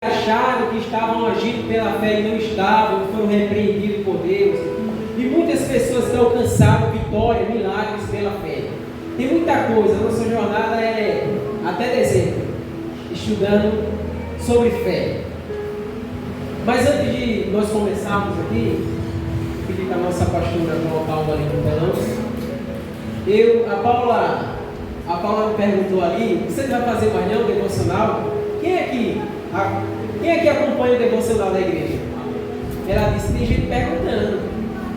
acharam que estavam agindo pela fé e não estavam, foram repreendidos por Deus. E muitas pessoas que alcançaram vitória, milagres pela fé. Tem muita coisa, a nossa jornada é até dezembro, estudando sobre fé. Mas antes de nós começarmos aqui, pedir para a nossa pastora colocar uma ali no telão. A Paula me perguntou ali, você não vai fazer mais não, devocional? Quem aqui acompanha o devocional da igreja? Ela disse, tem gente perguntando,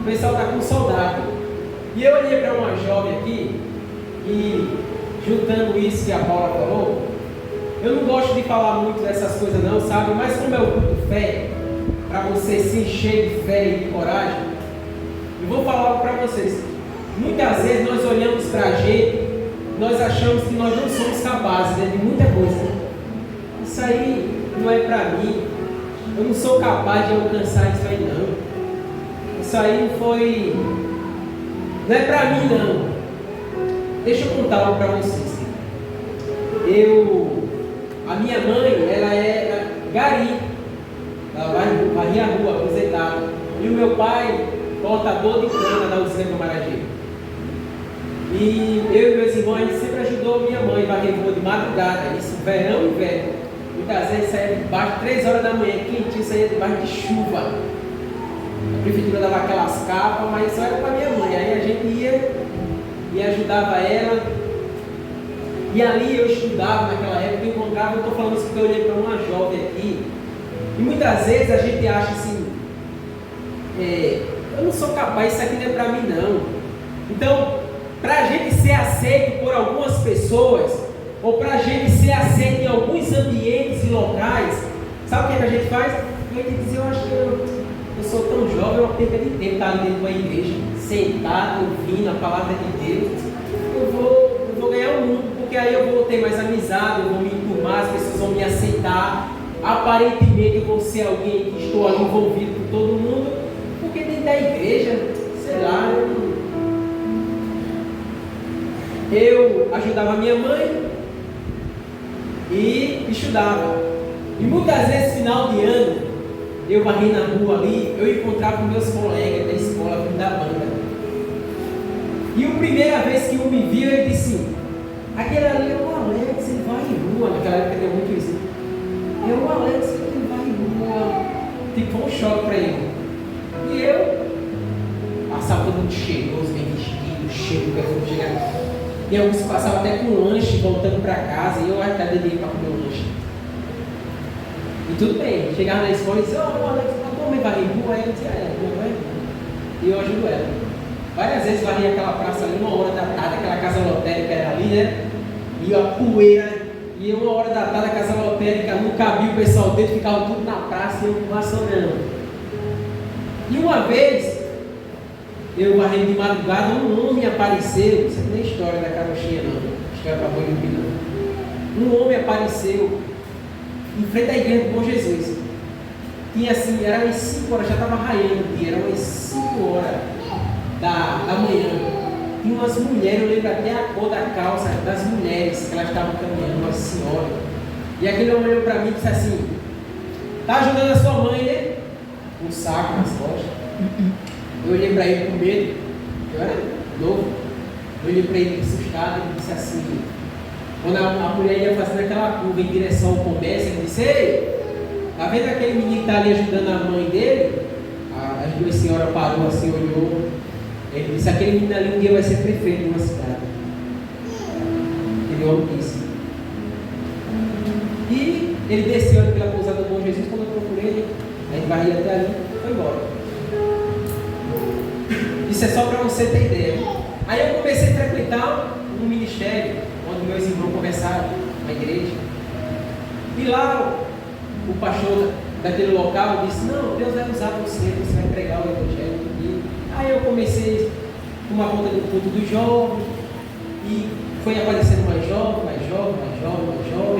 o pessoal está com saudade. E eu olhei para uma jovem aqui, e juntando isso que a Paula falou, eu não gosto de falar muito dessas coisas não, sabe? Mas como é o culto fé, para você se encher de fé e de coragem, eu vou falar algo para vocês. Muitas vezes nós olhamos para a gente, nós achamos que nós não somos capazes, né, de muita coisa. Isso aí não é para mim. Eu não sou capaz de alcançar isso aí não. Isso aí não é para mim não. Deixa eu contar algo para vocês. A minha mãe, ela é gari. Ela varria a rua, aposentada. E o meu pai, portador de cana da usina do Marají. E eu e meus irmãos, a gente sempre ajudou minha mãe a varrer rua de madrugada. Isso, verão e inverno. Muitas vezes saía debaixo, 3 horas da manhã, quentinho, saía debaixo de chuva. A prefeitura dava aquelas capas, mas só era para minha mãe. Aí a gente ia e ajudava ela. E ali eu estudava naquela época, eu encontrava, eu estou falando isso porque eu olhei para uma jovem aqui. E muitas vezes a gente acha assim, eu não sou capaz, isso aqui não é para mim não. Então, para a gente ser aceito por algumas pessoas, ou para a gente ser aceito em alguns ambientes e locais, sabe o que a gente faz? A gente diz, eu acho que eu sou tão jovem, é uma perda de tempo estar ali dentro de uma igreja, sentado, ouvindo a palavra de Deus. Eu vou ganhar o mundo, porque aí eu vou ter mais amizade, eu vou me enturmar, as pessoas vão me aceitar. Aparentemente eu vou ser alguém que estou ali envolvido com todo mundo, porque dentro da igreja, sei lá, eu ajudava minha mãe e estudava. E muitas vezes, final de ano, eu varri na rua ali, eu encontrava com meus colegas da escola, da banda. E a primeira vez que um me viu, ele disse, aquele ali é o Alex, ele vai em rua. Naquela época deu muito isso. É o Alex, ele vai em rua. Tipo, foi um choque para ele. E eu passava todo mundo cheiroso, bem vestido, cheio de perfume, chegava. E alguns passavam até com lanche, voltando para casa, e eu até dedei para comer o lanche. E tudo bem, chegava na escola e dizia, Alex, como vai em rua? Aí eu dizia, não vai. E eu ajudo ela. Várias vezes varria aquela praça ali, 1h da tarde, aquela casa lotérica era ali, né? E a poeira, e 1h da tarde a casa lotérica não cabia, o pessoal dentro ficava tudo na praça e eu vassourando. E uma vez, eu varrendo de madrugada, um homem apareceu, isso não é história da carochinha não, história para boi não. Um homem apareceu em frente à igreja do Bom Jesus. Tinha assim, era umas 5 horas, já estava raiando o dia, era umas 5 horas da manhã. Tinha umas mulheres, eu lembro até a cor da calça das mulheres que elas estavam caminhando, uma senhora. E aquele homem olhou para mim e disse assim, tá ajudando a sua mãe, né? Um saco nas costas. Eu olhei para ele com medo, eu era novo. Eu olhei para ele assustado, ele disse assim, quando a mulher ia fazendo aquela curva em direção ao comércio, ele disse, ei, tá vendo aquele menino que está ali ajudando a mãe dele? As duas senhoras parou assim, olhou. Ele disse, aquele menino ali um dia vai ser prefeito de uma cidade. Aquele homem disse. E ele desceu ali pela pousada do Bom Jesus, quando eu procurei ele, a gente varria até ali e foi embora. Isso é só para você ter ideia. Aí eu comecei a frequentar um ministério, onde meus irmãos começaram na igreja. E lá o pastor daquele local disse, não, Deus vai usar você vai pregar o evangelho. Aí eu comecei a tomar conta do culto dos jovens, e foi aparecendo mais jovem, a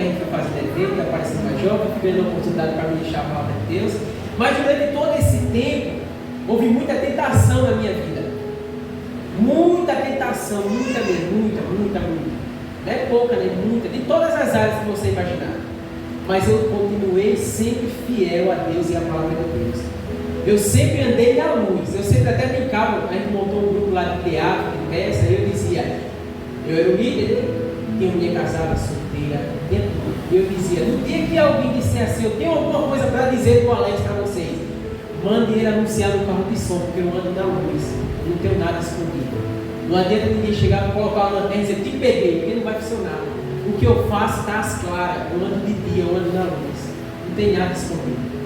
gente foi fazendo evento, aparecendo mais jovem, fui vendo a oportunidade para ministrar a palavra de Deus. Mas durante todo esse tempo, houve muita tentação na minha vida. Muita tentação, muita. Não é pouca, nem muita, de todas as áreas que você imaginar. mas eu continuei sempre fiel a Deus e à palavra de Deus. Eu sempre andei na luz, eu sempre até brincava, a gente montou um grupo lá de teatro, de peça, e eu dizia, eu era o líder, tinha mulher casada, solteira, tinha tudo. E eu dizia, no dia que alguém disser assim, eu tenho alguma coisa para dizer do Alex para vocês, mande ele anunciar no carro de som, porque eu ando na luz, não tenho nada escondido. Não adianta ninguém chegar e colocar uma lanterna e dizer, te peguei, porque não vai funcionar. O que eu faço está às claras, eu ando de dia, eu ando na luz, não tem nada escondido.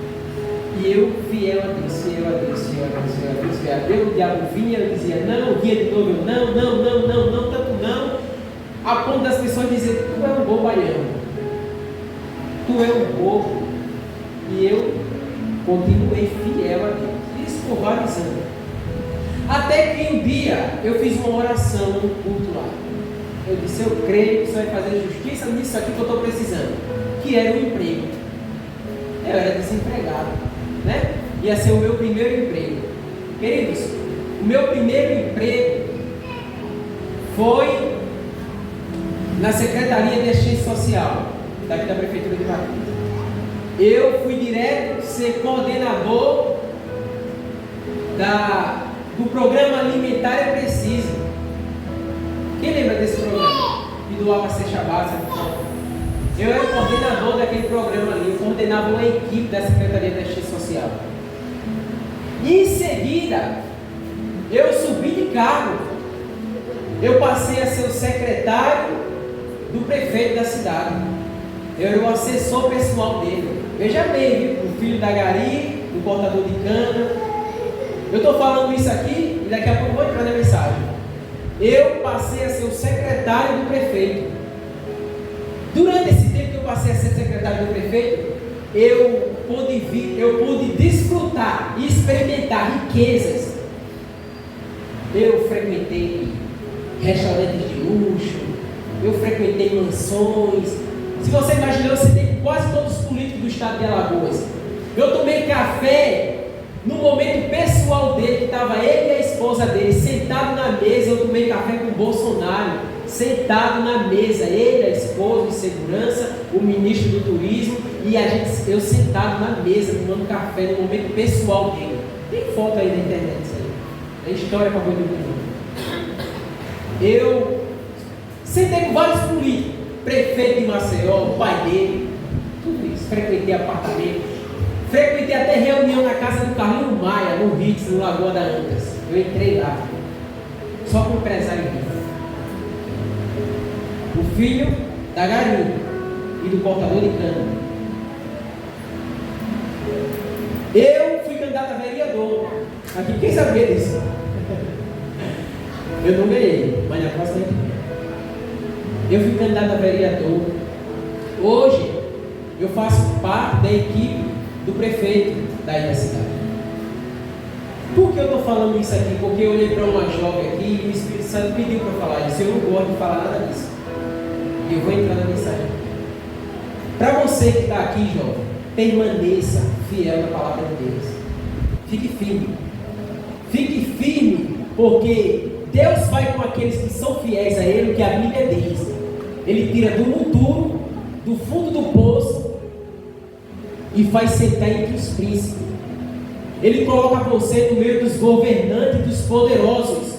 E eu, fiel a Deus, fiel a Deus, fiel a Deus, fiel a Deus, fiel a Deus, o diabo vinha, eu dizia não, vinha de novo, eu não, tanto não, a ponto das pessoas dizerem, tu é um bobalhão, tu é um bobo, e eu continuei fiel a Deus, isso por vários anos, até que um dia eu fiz uma oração no culto lá, eu disse, eu creio que você vai fazer justiça nisso aqui que eu estou precisando, que era um emprego, eu era desempregado, né? Ia ser o meu primeiro emprego. Queridos, o meu primeiro emprego foi na Secretaria de Assistência Social, daqui da Prefeitura de Matriz. Eu fui direto ser coordenador do programa Alimentar é Preciso. Quem lembra desse programa? E doava cesta básica. Eu era coordenador daquele programa ali, eu coordenava uma equipe da Secretaria da Assistência Social. E em seguida, eu subi de cargo. Eu passei a ser o secretário do prefeito da cidade. Eu era o assessor pessoal dele. Veja bem, viu? O filho da Gari, o portador de cana. Eu estou falando isso aqui e daqui a pouco vou entrar na mensagem. Eu passei a ser o secretário do prefeito. Durante esse tempo que eu passei a ser secretário do prefeito, eu pude desfrutar e experimentar riquezas. Eu frequentei restaurantes de luxo, eu frequentei mansões. Se você imaginar, eu sentei com quase todos os políticos do estado de Alagoas. Eu tomei café no momento pessoal dele, que estava ele e a esposa dele sentado na mesa. Eu tomei café com o Bolsonaro, sentado na mesa, ele, a esposa de segurança, o ministro do turismo e eu sentado na mesa tomando café no momento pessoal dele. Tem foto aí na internet, isso aí. É história para poder ver. Eu sentei com vários políticos, prefeito de Maceió, o pai dele, tudo isso. Frequentei apartamento, frequentei até reunião na casa do Carlinho Maia, no Ritz, no Lagoa da Antas. Eu entrei lá, só com o empresário dele. O filho da galinha e do portador de cana. Eu fui candidato a vereador. Aqui, quem sabia disso? Eu não ganhei, mas na próxima eu fui candidato a vereador. Hoje eu faço parte da equipe do prefeito daí da cidade. Por que eu estou falando isso aqui? Porque eu olhei para uma jovem aqui e o Espírito Santo pediu para eu falar isso. Eu não gosto de falar nada disso. E eu vou entrar na mensagem. Para você que está aqui, jovem, permaneça fiel na palavra de Deus. Fique firme. Fique firme, porque Deus vai com aqueles que são fiéis a Ele, o que a Bíblia diz. Ele tira do monturo, do fundo do poço, e faz sentar entre os príncipes. Ele coloca você no meio dos governantes e dos poderosos.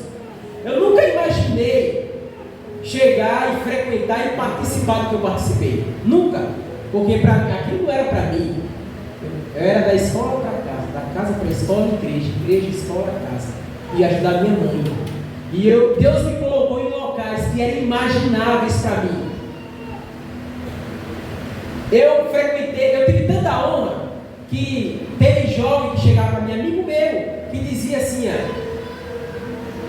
Eu nunca imaginei chegar e frequentar e participar do que eu participei. Nunca. Porque aquilo não era para mim. Eu era da escola para casa, da casa para a escola e igreja, igreja, escola, casa. E ajudar minha mãe. E Deus me colocou em locais que eram imagináveis para mim. Eu tive tanta honra que teve jovem que chegava para mim, amigo meu, que dizia assim: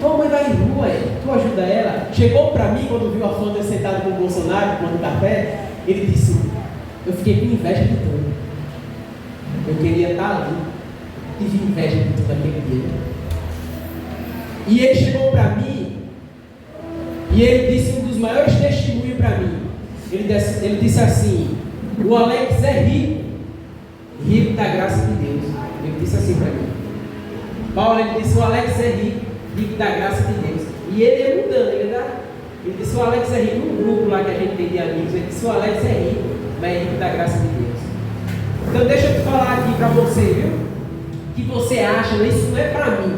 tua mãe vai em rua, tu ajuda ela. Chegou para mim quando viu a foto eu sentado com o Bolsonaro tomando café. Ele disse: eu fiquei com inveja de tudo. Eu queria estar ali. Tive inveja de tudo aquele dia. E ele chegou para mim e ele disse um dos maiores testemunhos para mim. Ele disse assim: o Alex é rico, rico da graça de Deus. Ele disse assim para mim. Paulo, ele disse: o Alex é rico, rico da graça de Deus. E ele é mudando, ele disse: o Alex é rico. Um grupo lá que a gente tem de amigos, ele disse: o Alex é rico, mas é rico da graça de Deus. para você, viu? Que você acha, isso não é para mim.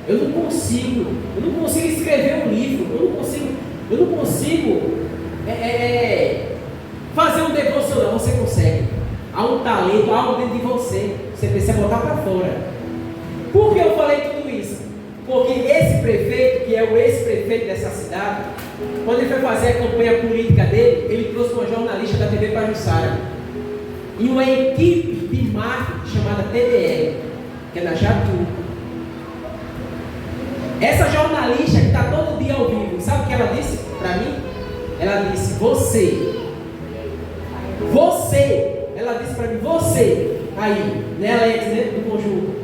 Eu não consigo escrever um livro, eu não consigo fazer um devocional. Você consegue. Há um talento, há algo dentro de você. Você precisa botar para fora. Por que eu falei tudo isso? Porque esse prefeito, que é o ex-prefeito dessa cidade, quando ele foi fazer a campanha política dele, ele trouxe uma jornalista da TV Pajuçara e uma equipe de marketing chamada TDL, que é da Jatu. Essa jornalista que está todo dia ao vivo, sabe o que ela disse para mim? Ela disse: ela disse para mim, você, aí, né, Alex, né, do conjunto,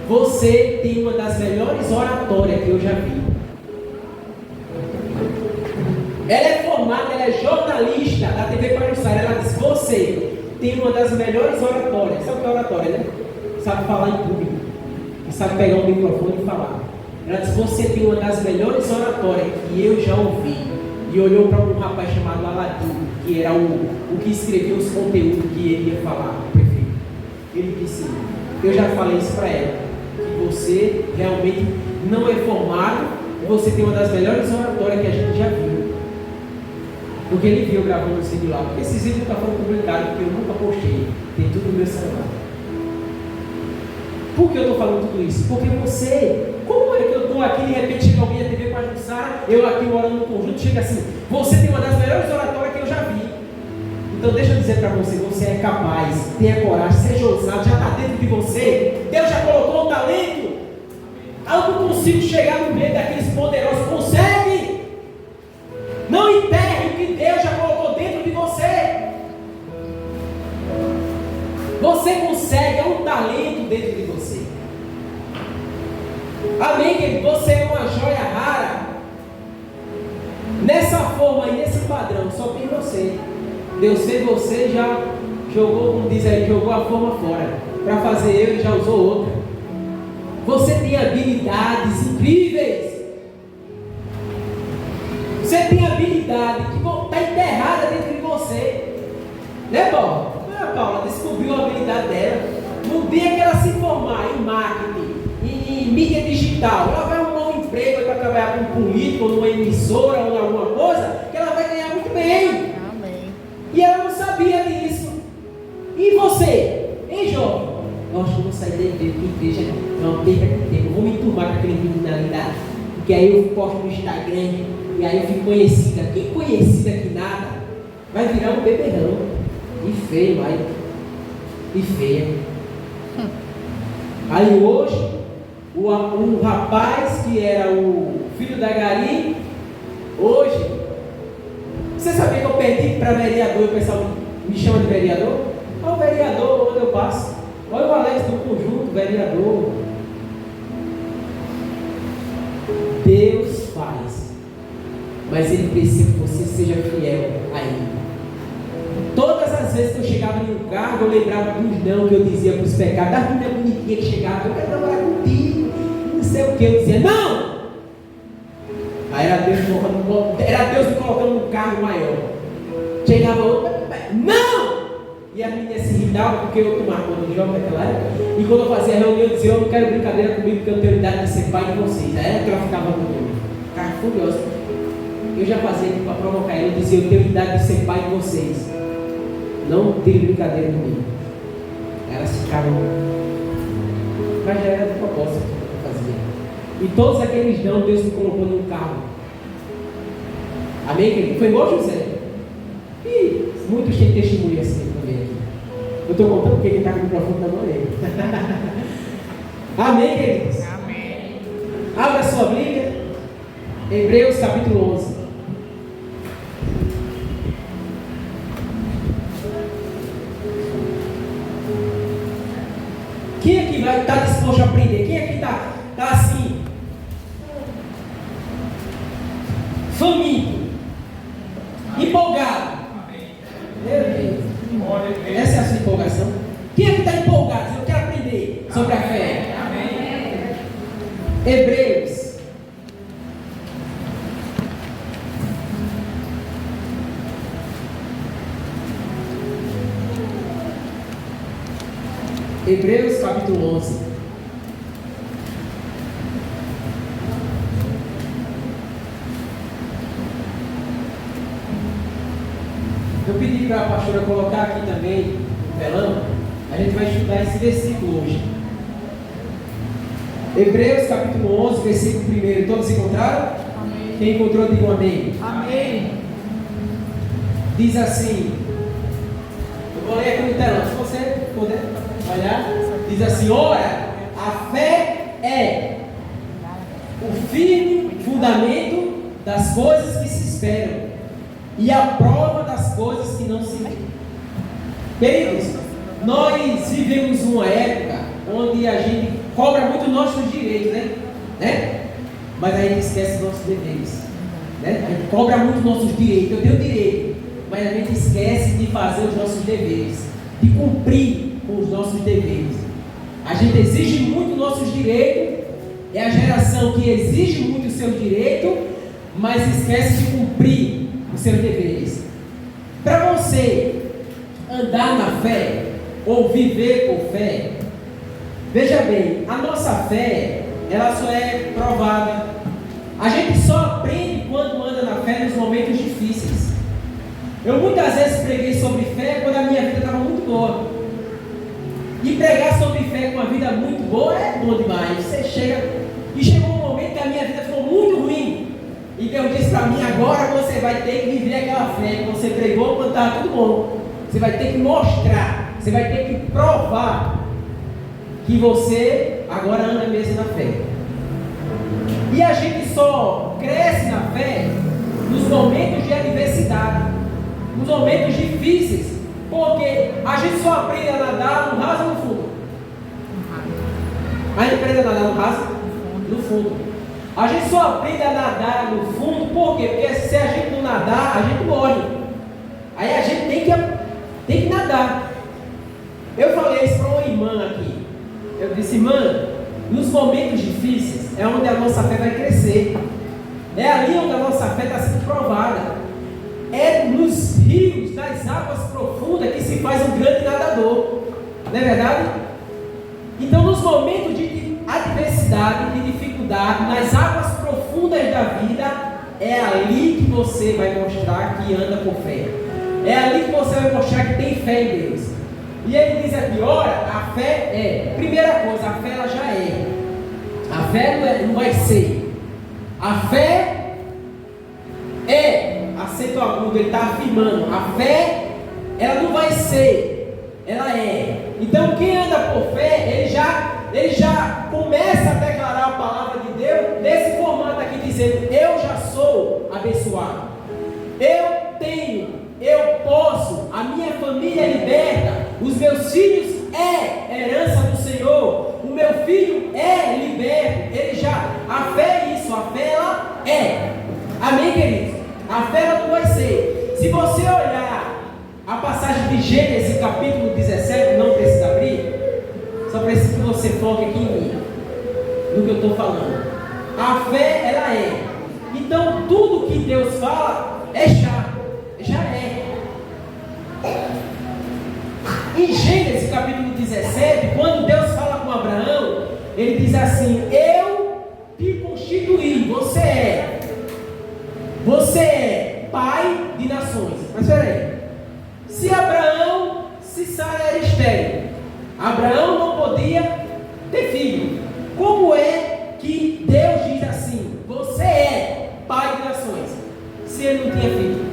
você tem uma das melhores oratórias que eu já vi. Ela é formada, ela é jornalista da TV Pajuçara. Ela disse: você tem uma das melhores oratórias. Sabe o que é oratória, né? Sabe falar em público, sabe pegar um microfone e falar. Ela disse: você tem uma das melhores oratórias que eu já ouvi. E olhou para um rapaz chamado Aladim, que era o que escrevia os conteúdos que ele ia falar, o prefeito. Ele disse: eu já falei isso para ela, que você realmente não é formado, e você tem uma das melhores oratórias que a gente já viu. Porque ele viu gravando esse vídeo lá. Porque esses vídeos nunca foram publicados, porque eu nunca postei. Tem tudo no meu celular. Por que eu estou falando tudo isso? Porque você, como é que eu estou aqui, de repente chega alguém a TV Pajuçara, eu aqui orando no conjunto, chega assim: você tem uma das melhores oratórias que eu já vi. Então deixa eu dizer para você, você é capaz, tenha coragem, seja ousado, já está dentro de você. Deus já colocou um talento. Eu não consigo chegar no meio daqueles poderosos. Consegue? Não enterre o que Deus já colocou dentro de você. Você consegue, é um talento dentro de você. Amém, querido? Você é uma joia rara. Nessa forma e nesse padrão, só tem você. Deus fez você, já jogou, como diz aí, jogou a forma fora. Para fazer ele, já usou outra. Você tem habilidades incríveis. Você tem habilidade que está enterrada dentro de você. Né, Paulo? A Paula descobriu a habilidade dela. No dia que ela se formar em marketing, em mídia digital, ela vai arrumar um emprego para trabalhar com um político, ou numa emissora, ou em alguma coisa, que ela vai ganhar muito bem. Amém. E ela não sabia disso. E você? Hein, jovem? Eu acho que eu vou sair da igreja, não perca tempo. Eu vou me enturmar com aquele criminalidade, porque aí eu posto no Instagram, e aí eu fico conhecida. Quem conhecida que nada, vai virar um beberrão. E feio, vai. E feia. Aí hoje, o rapaz que era o filho da Gari, hoje, você sabia que eu perdi para vereador, o pessoal me chama de vereador? Olha o vereador onde eu passo. Olha o Alex do conjunto, vereador. Deus faz, mas Ele precisa que você seja fiel a Ele. Todas as vezes que eu chegava em um cargo, eu lembrava dos não que eu dizia para os pecados. Das meninas bonitinhas que chegavam: eu quero namorar contigo, não sei o que. Eu dizia: não! Aí era Deus me colocando num cargo maior. Chegava outro: não! E a menina se irritava porque eu tomava conta do jovem naquela época. E quando eu fazia reunião, eu dizia: eu não quero brincadeira comigo, porque eu tenho idade de ser pai de vocês. Aí era que ela ficava comigo. Ficava furiosa. Eu já fazia para provocar ela, eu dizia: eu tenho idade de ser pai de vocês. Não tem brincadeira comigo. Elas ficaram. Mas já era de propósito que eu fazia. E todos aqueles não, Deus me colocou num carro. Amém, querido? Foi igual José. E muitos têm testemunho assim também aqui. Eu estou contando porque ele está com o microfone na mão dele. Amém, queridos? Amém. Abra sua Bíblia. Hebreus capítulo 11. Quem aqui vai estar disposto a aprender? Quem aqui está assim? Faminto. Empolgado. Meu Deus. Essa é a sua empolgação? Quem aqui está empolgado? Eu quero aprender sobre a fé. Hebreus. Hebreus capítulo 11. Eu pedi para a pastora colocar aqui também no telão. A gente vai estudar esse versículo hoje. Hebreus capítulo 11, versículo 1. Todos encontraram? Amém. Quem encontrou, diga um amém. Amém. Diz assim, eu vou ler aqui no telão, se você puder olhar. Diz assim: ora, a fé é o firme fundamento das coisas que se esperam e a prova das coisas que não se veem. Queridos, nós vivemos uma época onde a gente cobra muito nossos direitos, né? Mas a gente esquece dos nossos deveres, né? A gente cobra muito nossos direitos. Eu tenho direito, mas a gente esquece de fazer os nossos deveres, de cumprir com os nossos deveres. A gente exige muito nossos direitos, é a geração que exige muito o seu direito, mas esquece de cumprir os seus deveres. Para você andar na fé ou viver por fé, veja bem, a nossa fé, ela só é provada. A gente só aprende quando anda na fé nos momentos difíceis. Eu muitas vezes preguei sobre fé quando a minha vida estava muito boa. E pregar sobre fé com uma vida muito boa é bom demais. Você chega e chegou um momento que a minha vida ficou muito ruim. E Deus disse para mim: agora você vai ter que viver aquela fé que você pregou quando estava tudo bom. Você vai ter que mostrar, você vai ter que provar que você agora anda mesmo na fé. E a gente só cresce na fé nos momentos de adversidade, nos momentos difíceis, porque a gente só aprende a nadar no raso ou no fundo? A gente aprende a nadar no raso? No fundo. A gente só aprende a nadar no fundo, por quê? Porque se a gente não nadar, a gente morre. Aí a gente tem que nadar. Eu falei isso para uma irmã aqui. Eu disse: irmã, nos momentos difíceis é onde a nossa fé vai crescer. É ali onde a nossa fé está sendo provada. É nos rios, nas águas profundas que se faz um grande nadador. Não é verdade? Então, nos momentos de adversidade, de dificuldade, nas águas profundas da vida, é ali que você vai mostrar que anda por fé. É ali que você vai mostrar que tem fé em Deus. E ele diz aqui: ora, a fé é, primeira coisa, a fé ela já é. A fé não vai ser. A fé é, acento agudo, ele está afirmando. A fé, ela não vai ser, ela é. Então quem anda por fé, ele já começa a declarar a palavra de Deus nesse formato aqui, dizendo: eu já sou abençoado. Eu tenho, eu posso, a minha família é liberta, os meus filhos é herança do Senhor, o meu filho é liberto. Ele já, a fé é isso, a fé ela é. Amém, queridos? A fé ela não vai ser. Se você olhar a passagem de Gênesis capítulo 17, não precisa abrir, só preciso que você foque aqui em mim, no que eu estou falando. A fé ela é. Então tudo que Deus fala é já é. Em Gênesis capítulo 17, quando Deus fala com Abraão, ele diz assim: eu te constituí, você é pai de nações. Mas espera aí, se Sara era estéril, Abraão não podia ter filho, como é que Deus diz assim: você é pai de nações, se ele não tinha filho?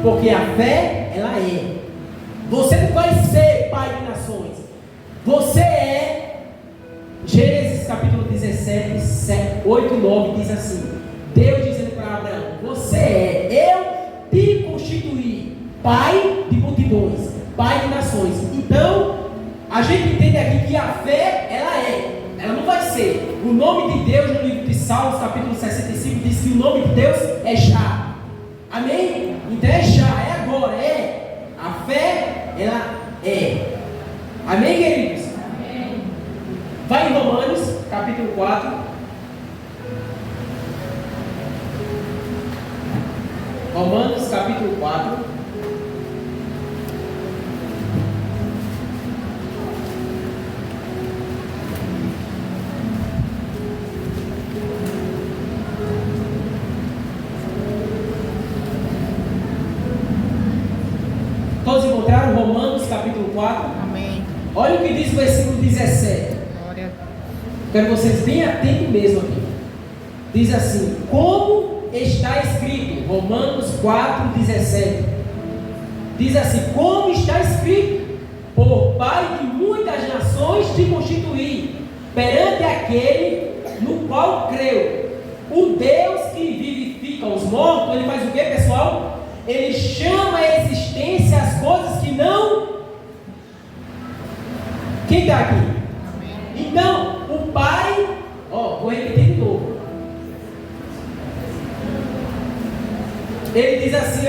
Porque a fé ela é. Você não vai ser pai de nações, você é. Gênesis capítulo 17, 8 e 9 diz assim: Deus dizendo para Abraão: você é, eu te constituí pai de multidões, pai de nações. Então a gente entende aqui que a fé ela não vai ser. O nome de Deus no livro de Salmos capítulo 65 diz que o nome de Deus é Já. Amém? Então é Já, é agora, é. A fé ela é. Amém, queridos? Amém. Vai em Romanos capítulo 4. Romanos capítulo 4. Romanos capítulo 4. Amém. Olha o que diz o versículo 17. Glória. Quero vocês bem atentos mesmo aqui. Diz assim: como está escrito, Romanos 4, 17. Diz assim: como está escrito, por Pai de muitas nações te constituí, perante aquele no qual creu. O Deus que vivifica os mortos, ele faz o que, pessoal? Ele chama a existência as coisas que não. Quem está aqui? Amém. Então, o Pai, vou repetir de novo. Ele diz assim,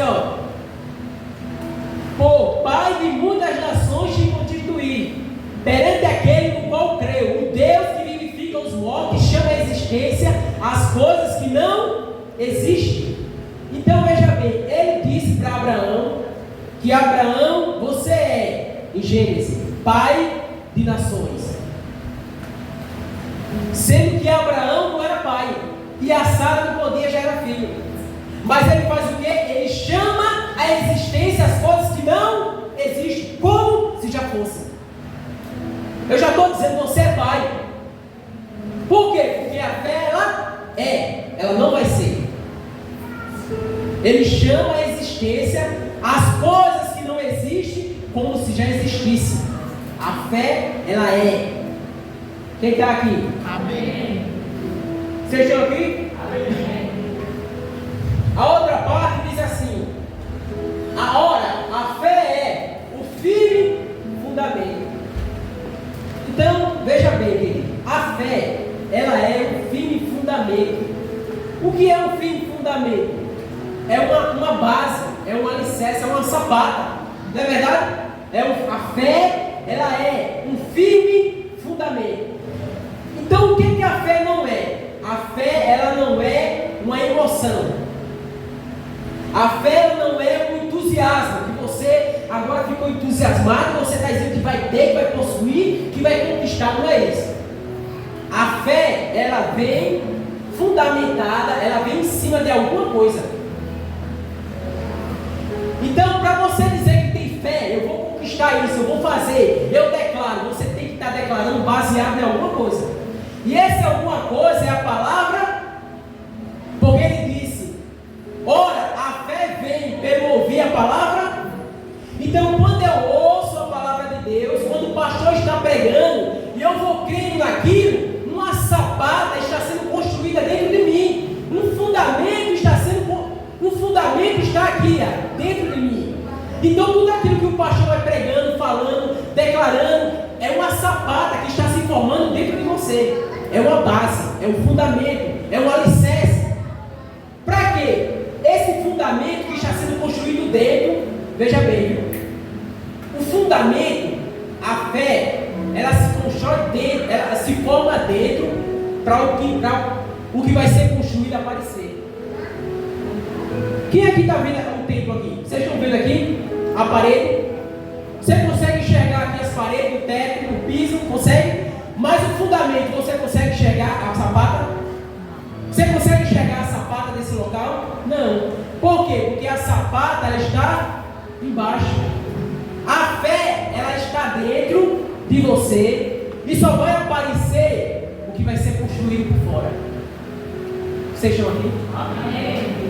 por Pai de muitas nações te constituí, perante aquele no qual creu, o Deus que vivifica os mortos, que chama a existência as coisas que não existem. Então veja bem, ele disse para Abraão que Abraão, você é, em Gênesis, pai de nações. Sendo que Abraão não era pai, e a Sara não podia gerar filho. Mas ele faz o quê? Ele chama a existência as coisas que não existem, como se já fossem. Eu já estou dizendo, você é pai. Por quê? Porque a fé, ela não vai ser. Ele chama a existência as coisas que não existem, como se já existissem. A fé, ela é. Quem está aqui? Amém. Vocês estão aqui? Amém. A outra parte diz assim: a fé é o firme fundamento. Então, veja bem, querido, a fé, ela é o firme fundamento. O que é um firme fundamento? É uma base, é um alicerce, é uma sapata. Não é verdade? A fé, ela é um firme fundamento. Então, o que a fé não é? A fé, ela não é uma emoção. A fé não é um entusiasmo, que você agora ficou entusiasmado, você está dizendo que vai ter, que vai possuir, que vai conquistar, não é isso. A fé, ela vem fundamentada, ela vem em cima de alguma coisa. Então, para você dizer que tem fé, eu vou conquistar isso, eu vou fazer, eu declaro, você tem que estar declarando baseado em alguma coisa. E essa alguma coisa é a palavra, porque ele disse, ora, a fé vem pelo ouvir a palavra. Então, quando eu ouço a palavra de Deus, quando o pastor está pregando, e eu vou crendo naquilo, uma sapata está sendo construída dentro de mim, um fundamento está aqui, dentro de mim. Então, tudo aquilo que o pastor vai pregando, falando, declarando, é uma sapata que está se formando dentro de você. É uma base, é um fundamento, é um alicerce. Para quê? Esse fundamento que está sendo construído dentro, veja bem, viu? O fundamento, a fé, ela se constrói dentro, ela se forma dentro para o que vai ser construído aparecer. Quem aqui está vendo o templo aqui? Vocês estão vendo aqui a parede? Você consegue enxergar aqui as paredes, o teto, o piso? Consegue? Mas o fundamento, você consegue enxergar a sapata? Você consegue enxergar a sapata desse local? Não. Por quê? Porque a sapata, ela está embaixo. A fé, ela está dentro de você e só vai aparecer o que vai ser construído por fora. Vocês estão aqui? Amém.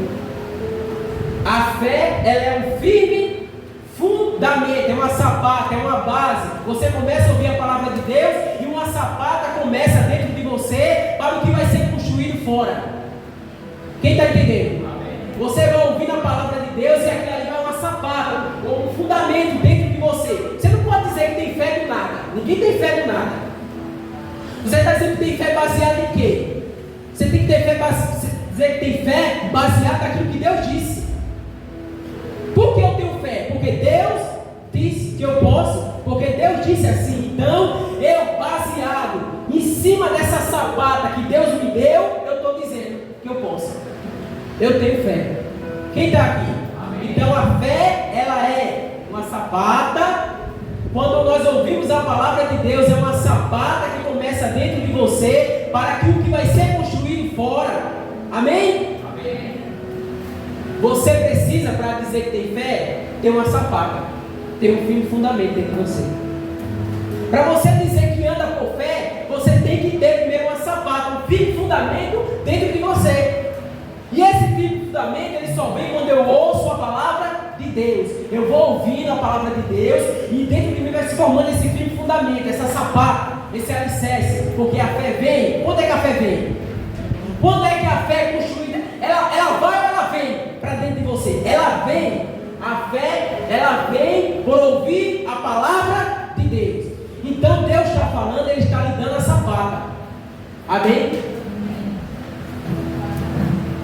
A fé, ela é um firme fundamento, é uma sapata, é uma base. Você começa a ouvir a palavra de Deus e uma sapata começa dentro de você para o que vai ser construído fora. Quem está entendendo? Amém. Você vai ouvir a palavra de Deus e aquilo ali vai uma sapata, ou um fundamento dentro de você. Você não pode dizer que tem fé do nada. Ninguém tem fé do nada. Você está dizendo que tem fé baseada em quê? Você tem que ter fé dizer que tem fé baseada naquilo que Deus disse. Por que eu tenho fé? Porque Deus disse que eu posso, porque Deus disse assim. Então, eu baseado em cima dessa sapata que Deus me deu, eu estou dizendo que eu posso. Eu tenho fé. Quem está aqui? Amém. Então, a fé, ela é uma sapata. Quando nós ouvimos a palavra de Deus, é uma sapata que começa dentro de você para que o que vai ser construído fora. Amém? Amém. Você precisa, para dizer que tem fé, ter uma sapata. tem um firme fundamento dentro de você. Para você dizer que anda por fé, você tem que ter primeiro uma sapata, um firme fundamento dentro de você. E esse firme fundamento, ele só vem quando eu ouço a palavra de Deus. Eu vou ouvindo a palavra de Deus e dentro de mim vai se formando esse firme fundamento, essa sapata, esse alicerce. Porque a fé vem. Quando é que a fé vem? Quando é que a fé é construída? Ela vai ou ela vem para dentro de você? Ela vem. A fé, ela vem por ouvir a palavra de Deus. Então Deus está falando, Ele está lhe dando a sapata. Amém?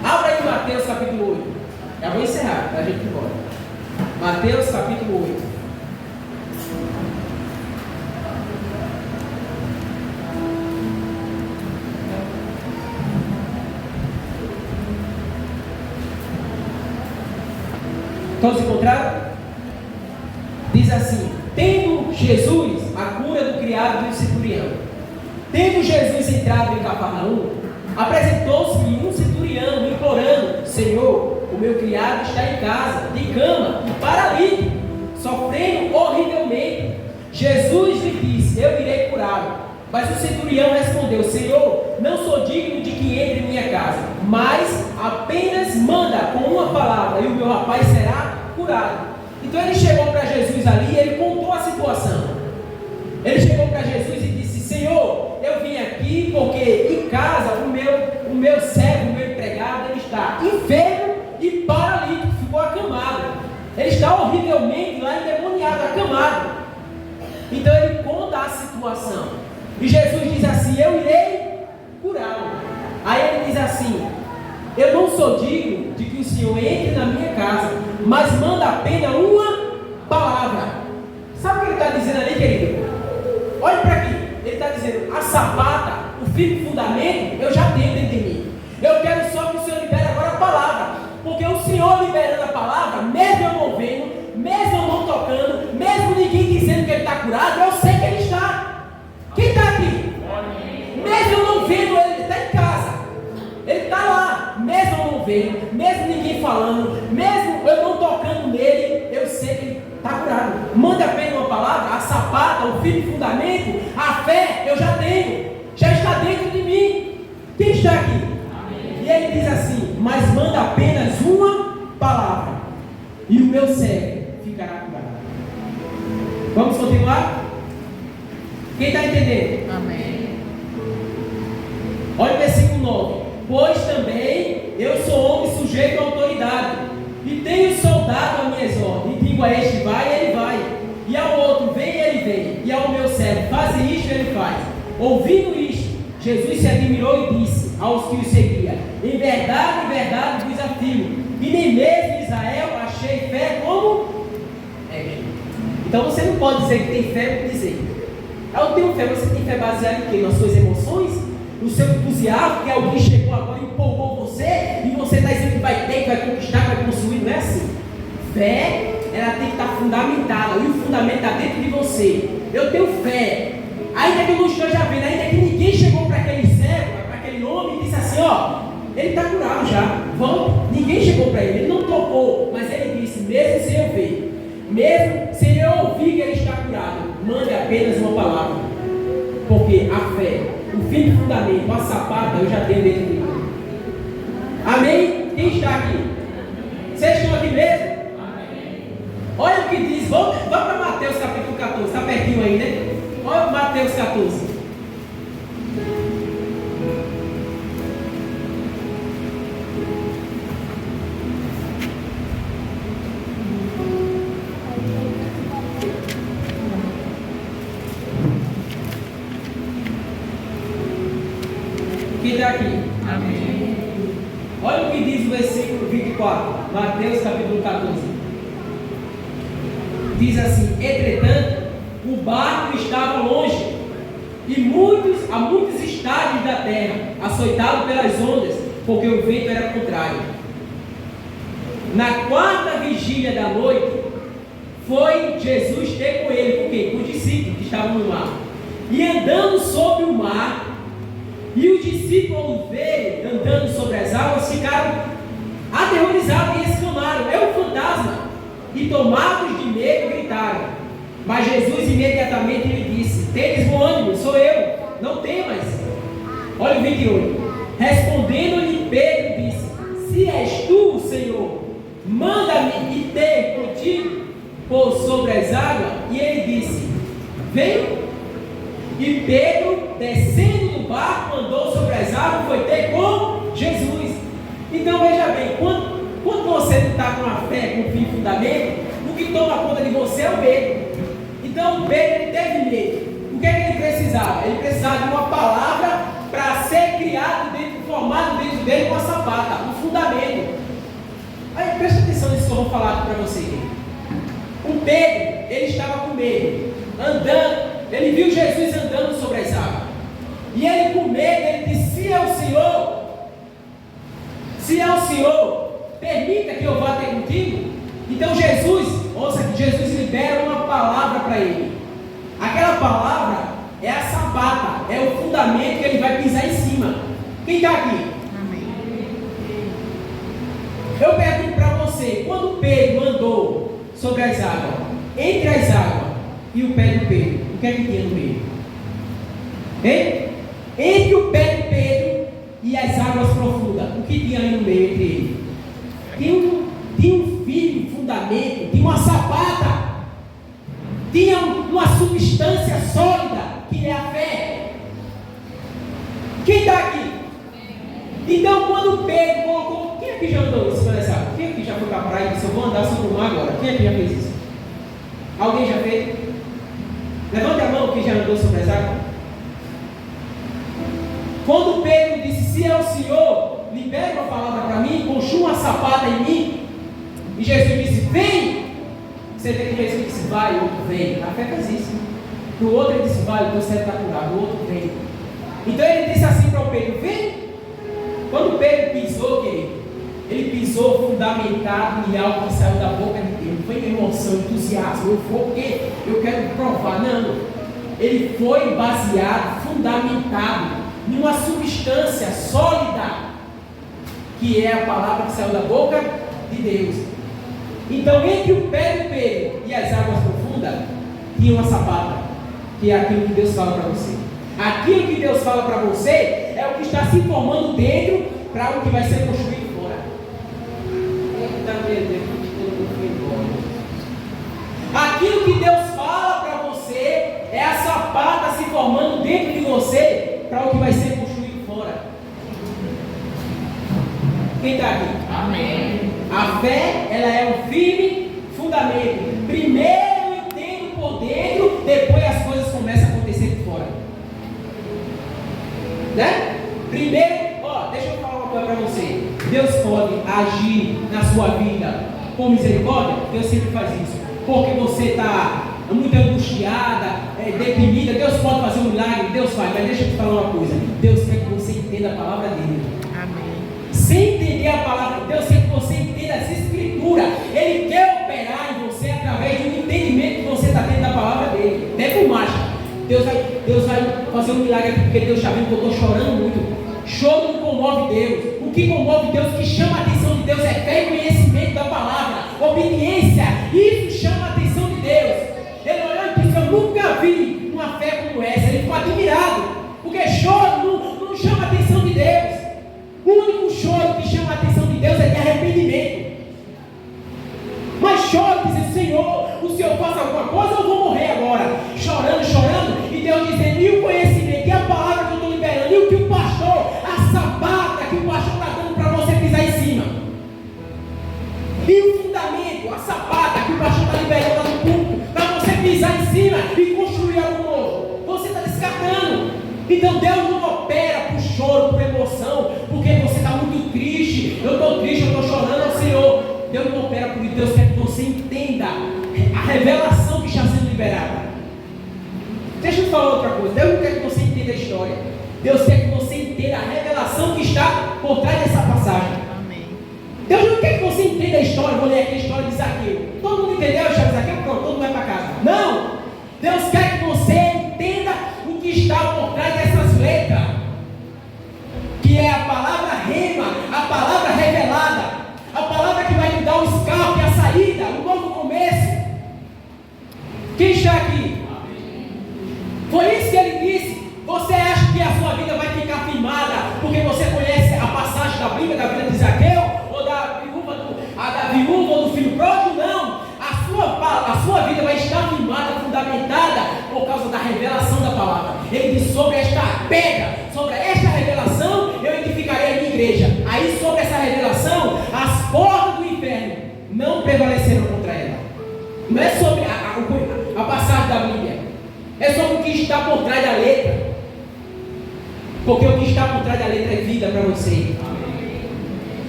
Abra aí Mateus capítulo 8. Já vou encerrar, para a gente ir embora. Mateus capítulo 8. Todos encontraram? Diz assim: tendo Jesus a cura do criado do centurião, tendo Jesus entrado em Cafarnaum, apresentou-se-lhe um centurião, implorando: Senhor, o meu criado está em casa, de cama e paralítico, sofrendo horrivelmente. Jesus lhe disse: eu irei curá-lo. Mas o centurião respondeu: Senhor, não sou digno de que entre em minha casa, mas apenas manda com uma palavra e o meu rapaz será curado. Então ele chegou para Jesus ali e ele contou a situação. Ele chegou para Jesus e disse: Senhor, eu vim aqui porque em casa o meu servo, o meu empregado, ele está enfermo e paralítico, ficou acamado. Ele está horrivelmente lá endemoniado, acamado. Então ele conta a situação. E Jesus diz assim: eu irei curá-lo. Aí ele diz assim: eu não sou digno de que o Senhor entre na minha casa, mas manda apenas uma palavra. Sabe o que ele está dizendo ali, querido? Olha para aqui. Ele está dizendo: a sapata, o firme fundamento, eu já tenho dentro de mim. Eu quero só que o Senhor libere agora a palavra. Porque o Senhor liberando a palavra, mesmo eu não vendo, mesmo eu não tocando, mesmo ninguém dizendo que ele está curado, eu sei que ele está. Quem está aqui? Mesmo eu não vendo ele está em casa. Ele está lá. Mesmo eu não vendo, mesmo ninguém falando, mesmo eu não tocando nele, eu sei que ele está curado. Manda apenas uma palavra, a sapata, o firme fundamento, a fé, eu já tenho. Já está dentro de mim. Quem está aqui? Amém. E ele diz assim: mas manda apenas uma palavra e o meu servo ficará curado. Vamos continuar? Quem está entendendo? Amém. Olha o versículo 9. Pois também eu sou homem sujeito à autoridade, e tenho soldado a minhas ordens, e digo a este: vai, ele vai, e ao outro: vem, ele vem, e ao meu servo: faz isto, ele faz. Ouvindo isto, Jesus se admirou e disse aos que o seguiam: em verdade vos afirmo, e nem mesmo em Israel achei fé como esta. Então você não pode dizer que tem fé por dizer. Eu tenho fé. Você tem fé baseada em quê? Nas suas emoções? No seu entusiasmo, que alguém chegou agora e empolgou você, e você está dizendo que vai ter, que vai conquistar, que vai construir. Não é assim. Fé, ela tem que estar fundamentada, e o fundamento está dentro de você. Eu tenho fé, ainda que eu não esteja vendo, ainda que ninguém chegou para aquele cego, para aquele homem e disse assim: ó, ele está curado já, vamos. Ninguém chegou para ele não tocou, mas ele disse: mesmo sem eu ver, mesmo sem eu ouvir que ele está curado, mande apenas uma palavra, porque a fé, o firme fundamento, a sapata, eu já tenho dentro de mim. Amém? Quem está aqui? Vocês estão aqui mesmo? Amém. Olha o que diz. Vamos para Mateus capítulo 14. Está pertinho aí, né? Olha Mateus 14. Quem está aqui? Amém. Olha o que diz o versículo 24, Mateus capítulo 14. Diz assim: entretanto, o barco estava longe, e a muitos estádios da terra, açoitado pelas ondas, porque o vento era contrário. Na quarta vigília da noite, foi Jesus ter com ele, com quem? Com os discípulos que estavam no mar. E andando sobre o mar, e os discípulos dele, andando sobre as águas, ficaram aterrorizados e exclamaram: é um fantasma! e tomados de medo gritaram. Mas Jesus imediatamente lhe disse: tendes bom ânimo, sou eu, não temas. Olha o 28. Respondendo-lhe Pedro disse: se és tu, Senhor, manda-me ir ter contigo por sobre as águas. E ele disse: vem. E Pedro, descendo do barco, andou sobre as águas, foi ter com Jesus. Então veja bem, quando você não está com a fé, com o fim fundamento, o que toma conta de você é o medo. Então Pedro ele teve medo. O que é que ele precisava? Ele precisava de uma palavra para ser criado dentro, formado dentro dele uma sapata, um fundamento. Aí presta atenção nisso que eu vou falar aqui para você. O Pedro, ele estava com medo, andando. Ele viu Jesus andando sobre as águas. E ele com medo, ele disse: se é o Senhor, permita que eu vá ter contigo. Então Jesus, ouça que Jesus libera uma palavra para ele. Aquela palavra é a sapata, é o fundamento que ele vai pisar em cima. Quem está aqui? Amém. Eu pergunto para você, quando Pedro andou sobre as águas, entre as águas e o pé do Pedro, o que é que tinha no meio? Hein? Entre o pé de Pedro e as águas profundas, o que tinha ali no meio entre eles? Tinha um firme fundamento, tinha uma sapata, tinha uma substância sólida, que é a fé. Quem está aqui? Então, quando Pedro colocou, quem aqui já andou isso? Quem aqui já foi para a praia e disse: eu vou andar sobre o mar agora? Quem aqui já fez isso? Alguém já fez? Levante a mão quem já andou sobre as águas. Quando Pedro disse: se é o Senhor, libera uma palavra para mim, construa uma sapata em mim. E Jesus disse: vem. Você vê que Jesus disse: vai, o outro vem. A fé faz isso. No outro ele disse: vai, o teu servo está curado. O outro vem. Então ele disse assim para o Pedro: vem. Quando Pedro pisou, querido, ele pisou fundamentado em algo que saiu da boca de Deus. Não foi emoção, entusiasmo, eu vou porque eu quero provar. Não. Ele foi baseado, fundamentado numa substância sólida, que é a palavra que saiu da boca de Deus. Então, entre o pé de Pedro e as águas profundas, tinha uma sapata, que é aquilo que Deus fala para você. Aquilo que Deus fala para você é o que está se formando dentro para o que vai ser construído fora. Aquilo que Deus fala para você é a sapata se formando dentro de você para o que vai ser construído fora. Quem está aqui? Amém. A fé, ela é um firme fundamento. Primeiro eu entendo por dentro, depois as coisas começam a acontecer por fora. Né? Primeiro, deixa eu falar uma coisa para você. Deus pode agir na sua vida com misericórdia? Deus sempre faz isso. Porque você está muito angustiada, deprimida, Deus pode fazer um milagre, Deus faz. Mas deixa eu te falar uma coisa. Deus quer que você entenda a palavra dele. Amém. Sem entender a palavra de Deus, quer que você entenda as escrituras. Ele quer operar em você através de um entendimento que você está tendo da palavra dele. Até por mágica. Deus vai fazer um milagre aqui, porque Deus está vendo que eu estou chorando muito. Choro não comove Deus. O que comove Deus, o que chama a atenção de Deus é fé e conhecimento da palavra, obediência. Isso chama a atenção de Deus. Ele olhou e disse: eu nunca vi uma fé como essa. Ele ficou admirado, porque choro não chama a atenção de Deus. O único choro que chama a atenção de Deus é de arrependimento. Mas choro dizendo: Senhor, o Senhor faz alguma coisa ou eu vou morrer agora? Chorando, e Deus dizendo: e o conhecimento, e a palavra que eu estou liberando, e o que o pastor, a sabata que o pastor está dando para você pisar em cima, e o fundamento, a sapata que o pastor está liberando lá no púlpito, para você pisar em cima e construir algo novo, você está descartando. Então Deus não opera por choro, por emoção, porque você está muito triste. Eu estou triste, eu estou chorando ao Senhor. Deus não opera por isso. Deus quer que você entenda a revelação que está sendo liberada. Deixa eu te falar outra coisa. Deus não quer que você entenda a história. Deus quer que você entenda a revelação que está por trás dessa passagem. Amém. Deus não quer que você entenda a história. Vou ler aqui a história de Zaqueu. Todo mundo entendeu a história de Zaqueu? Pronto, todo mundo vai para casa. Não! Deus quer que você entenda o que está por trás dessas letras, que é a palavra rema, a palavra revelada, a palavra que vai lhe dar o escape, a saída, o novo começo. está aqui? Foi isso que ele disse. Você acha que a sua vida vai ficar firmada porque você conhece a passagem da Bíblia, da vida de Zaqueu, ou da viúva ou do filho pródigo? Não. A sua vida vai estar firmada, fundamentada por causa da revelação da palavra. Ele diz: sobre esta pedra, sobre esta revelação, eu edificarei a minha igreja. Aí, sobre essa revelação, as portas do inferno não prevaleceram contra ela. Não é sobre a passagem da Bíblia, é sobre o que está por trás da letra. Porque o que está por trás da letra é vida para você.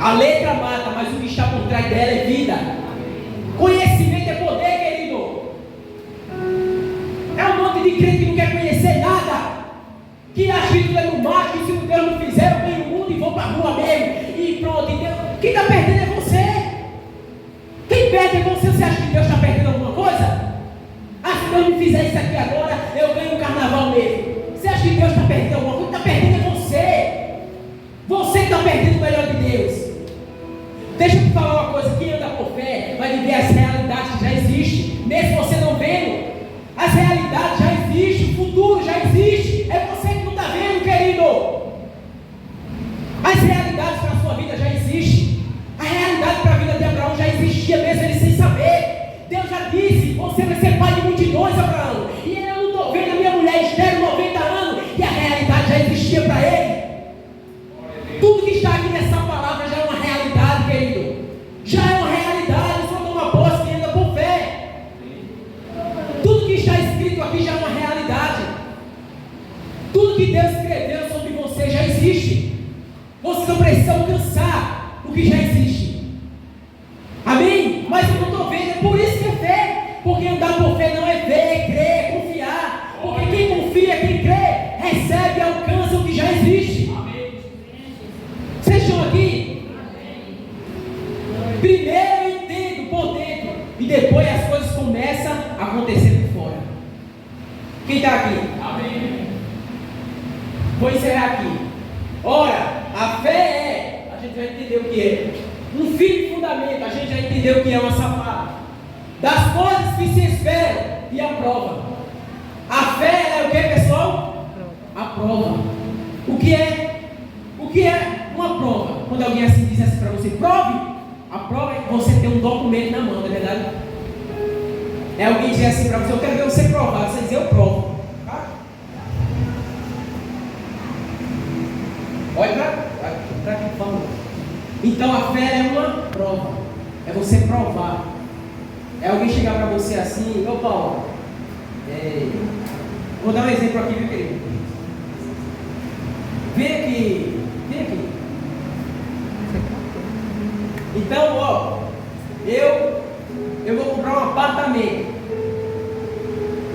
A letra mata, mas o que está por trás dela é vida. Conhecimento é poder, querido. É um monte de crente que não quer conhecer nada, que acha que tudo é no mar, que se Deus não fizer, eu ganho o mundo e vou para a rua mesmo. E pronto, Deus. Quem está perdendo é você. Quem perde é você. Você acha que Deus está perdendo alguma coisa? Ah, se Deus não fizer isso aqui agora, eu ganho o carnaval mesmo. Você acha que Deus está perdendo alguma coisa? Quem está perdendo é você. Você está perdendo o melhor de Deus. Deixa eu te falar uma coisa: quem anda por fé vai viver as realidades que já existem, mesmo você não vendo. As realidades já existem, o futuro já existe. É você que não está vendo, querido. As realidades para a sua vida já existem. A realidade para a vida de Abraão já existia, mesmo ele sem saber. Deus já disse: você vai ser pai de multidões, Abraão. E eu não estou vendo a minha mulher estéril 90 anos, e a realidade já existia para ele. Tudo que está aqui nessa palavra já é uma realidade, querido. Já é uma realidade. Só toma posse quem anda por fé. Tudo que está escrito aqui já é uma realidade. Tudo que Deus escreveu sobre você já existe. Você não precisa alcançar o que já existe. Amém? Mas eu não estou vendo. É por isso que é fé. Porque andar por fé não é ver, é crer, é confiar. Porque quem confia, quem crê, recebe e alcança o que já existe. Vocês estão aqui? Primeiro eu entendo por dentro, e depois as coisas começam a acontecer por fora. Quem está aqui? Amém. Vou encerrar aqui. Ora, a fé é, a gente vai entender o que é um firme fundamento. A gente já entendeu o que é uma safada das coisas que se esperam e a prova. A fé é o que, pessoal? A prova. O que é? O que é uma prova? Quando alguém assim diz assim para você: prove. A prova é você ter um documento na mão, não é verdade? É alguém dizer assim para você: eu quero ver você provar. Você diz: eu provo. Tá? Olha para que fala. Então a fé é uma prova. É você provar. É alguém chegar para você assim: ô Paulo, vou dar um exemplo aqui, viu, querido? Vem aqui. Então, ó, eu vou comprar um apartamento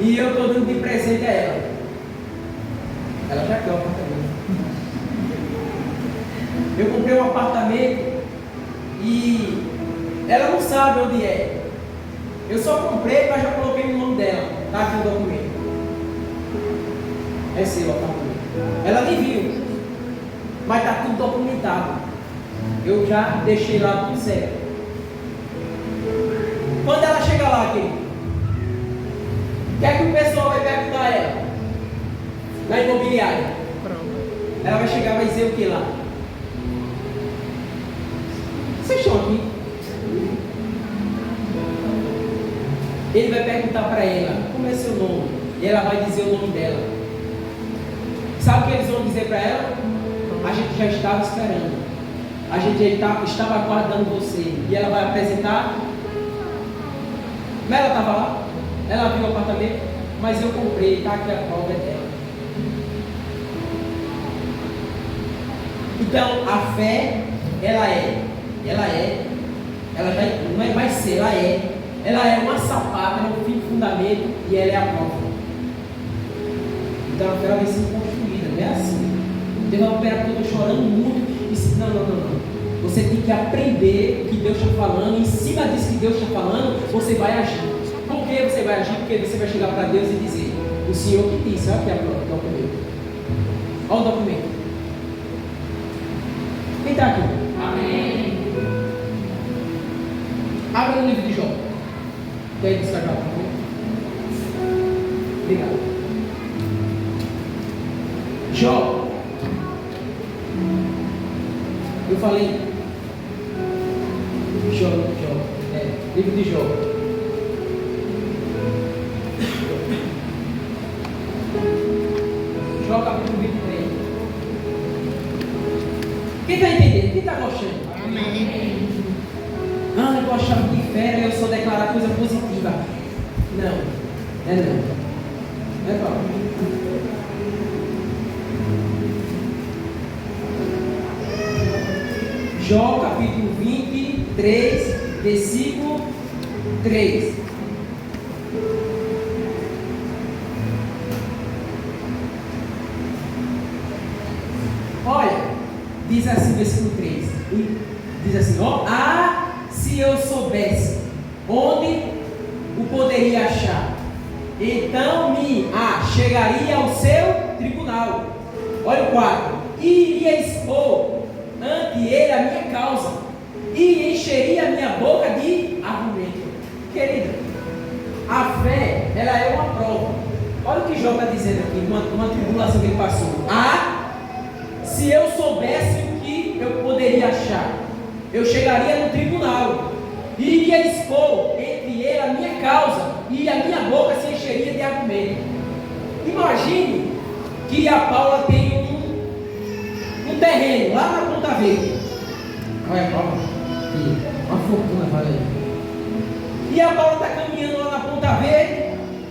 e eu estou dando de presente a ela. Ela já quer o apartamento. Eu comprei um apartamento e ela não sabe onde é. Eu só comprei, mas já coloquei o nome dela. Tá aqui o documento. É seu apartamento. Ela nem viu, mas está tudo documentado. Eu já deixei lá tudo certo. Quando ela chega lá, querido, o que é que o pessoal vai perguntar a ela? Na imobiliária. Ela vai chegar e vai dizer o que lá? Vocês estão aqui? Ele vai perguntar para ela: como é seu nome? E ela vai dizer o nome dela. Sabe o que eles vão dizer para ela? A gente já estava esperando. A gente já estava aguardando você. E ela vai apresentar. Mas ela estava lá. Ela viu o apartamento. Mas eu comprei. Está aqui a prova dela. Então a fé, ela já não é mais ser, ela é uma sapada, é um fim de fundamento e ela é a prova. Então a fé vai ser construída, não é assim. Teve uma operação, eu estou chorando muito e disse: não. Você tem que aprender o que Deus está falando, e em cima disso que Deus está falando, você vai agir. Por que você vai agir? Porque você vai chegar para Deus e dizer: o Senhor que disse, olha aqui a prova, o documento. Olha o documento. Quem está aqui? Amém. Abra no livro de Jó. Que aí está já. Obrigado. Jó. Eu falei. Jó. Livro de Jó. Jó capítulo 23. Quem está entendendo? Quem está gostando? Amém. Ah, eu achava que fé eu só declarar coisa positiva. Não. É Paulo. Jó capítulo 23, versículo 3. Olha, diz assim o versículo 3. Diz assim, ó, se eu soubesse onde o poderia achar, então me chegaria ao seu tribunal. Olha o 4. E iria expor ante ele a minha causa, e encheria a minha boca de argumento. Querida, a fé, ela é uma prova. Olha o que Jó está dizendo aqui, uma tribulação que ele passou. Se eu soubesse o que eu poderia achar, eu chegaria no tribunal, e iria expor entre ele a minha causa, e a minha boca se encheria de argumento. Imagine que a Paula tem um terreno lá na Ponta Verde. Olha a Paula, uma fortuna, fala aí. E a Paula está caminhando lá na Ponta Verde,